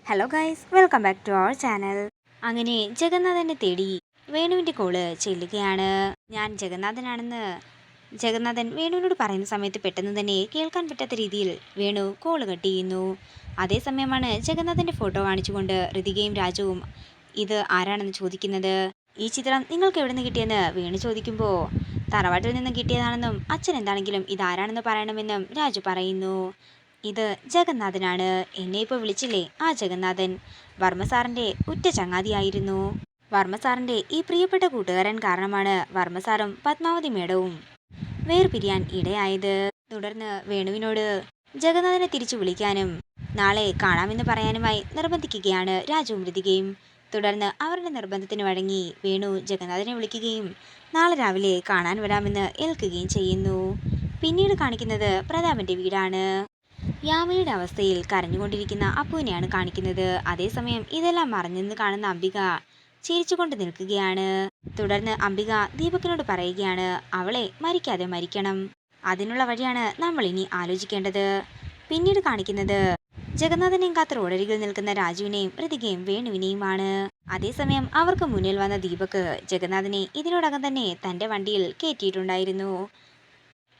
Hello guys, welcome back to our channel. അങ്ങനെ ജഗന്നാഥനെ തേടി വേണുവിൻ്റെ കോള് ചെല്ലുകയാണ്. ഞാൻ ജഗന്നാഥനാണെന്ന് ജഗന്നാഥൻ വേണുവിനോട് പറയുന്ന സമയത്ത് പെട്ടെന്ന് തന്നെ കേൾക്കാൻ പറ്റാത്ത രീതിയിൽ വേണു കോള് കട്ട് ചെയ്യുന്നു. അതേസമയമാണ് ജഗന്നാഥൻ്റെ ഫോട്ടോ കാണിച്ചുകൊണ്ട് ഋതികയും രാജുവും ഇത് ആരാണെന്ന് ചോദിക്കുന്നത്. ഈ ചിത്രം നിങ്ങൾക്ക് എവിടെ നിന്ന് കിട്ടിയെന്ന് വേണു ചോദിക്കുമ്പോൾ തറവാട്ടിൽ നിന്ന് കിട്ടിയതാണെന്നും അച്ഛൻ എന്താണെങ്കിലും ഇതാരാണെന്ന് പറയണമെന്നും രാജു പറയുന്നു. ഇത് ജഗന്നാഥനാണ്. എന്നെ ഇപ്പോൾ വിളിച്ചില്ലേ, ആ ജഗന്നാഥൻ വർമ്മ സാറിൻ്റെ ഉറ്റ ചങ്ങാതിയായിരുന്നു. വർമ്മ സാറിൻ്റെ ഈ പ്രിയപ്പെട്ട കൂട്ടുകാരൻ കാരണമാണ് വർമ്മ സാറും പത്മാവതി മേഡവും വേർപിരിയാൻ ഇടയായത്. തുടർന്ന് വേണുവിനോട് ജഗന്നാഥനെ തിരിച്ചു വിളിക്കാനും നാളെ കാണാമെന്ന് പറയാനുമായി നിർബന്ധിക്കുകയാണ് രാജുവും ഋതികയും. തുടർന്ന് അവരുടെ നിർബന്ധത്തിന് വഴങ്ങി വേണു ജഗന്നാഥനെ വിളിക്കുകയും നാളെ രാവിലെ കാണാൻ വരാമെന്ന് ഏൽക്കുകയും ചെയ്യുന്നു. പിന്നീട് കാണിക്കുന്നത് പ്രതാപൻ്റെ വീടാണ്. യാമയുടെ അവസ്ഥയിൽ കരഞ്ഞുകൊണ്ടിരിക്കുന്ന അപ്പുവിനെയാണ് കാണിക്കുന്നത്. അതേസമയം ഇതെല്ലാം മറഞ്ഞെന്ന് കാണുന്ന അംബിക ചിരിച്ചുകൊണ്ട് നിൽക്കുകയാണ്. തുടർന്ന് അംബിക ദീപകിനോട് പറയുകയാണ്, അവളെ മരിക്കാതെ മരിക്കണം, അതിനുള്ള വഴിയാണ് നമ്മൾ ഇനി ആലോചിക്കേണ്ടത്. പിന്നീട് കാണിക്കുന്നത് ജഗന്നാഥനെയും കാത്ത് റോഡരികിൽ നിൽക്കുന്ന രാജുവിനെയും ഋതികയും വേണുവിനെയുമാണ്. അതേസമയം അവർക്ക് മുന്നിൽ വന്ന ദീപക് ജഗന്നാഥനെ ഇതിനോടകം തന്നെ തൻ്റെ വണ്ടിയിൽ കയറ്റിയിട്ടുണ്ടായിരുന്നു.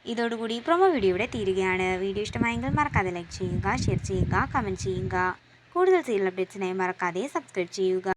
ഇതോടുകൂടി പ്രൊമോ വീഡിയോ ഇവിടെ തീരുകയാണ്. വീഡിയോ ഇഷ്ടമായെങ്കിൽ മറക്കാതെ ലൈക്ക് ചെയ്യുക, ഷെയർ ചെയ്യുക, കമൻറ്റ് ചെയ്യുക. കൂടുതൽ സീരിയൽ അപ്ഡേറ്റ്സിനായി മറക്കാതെ സബ്സ്ക്രൈബ് ചെയ്യുക.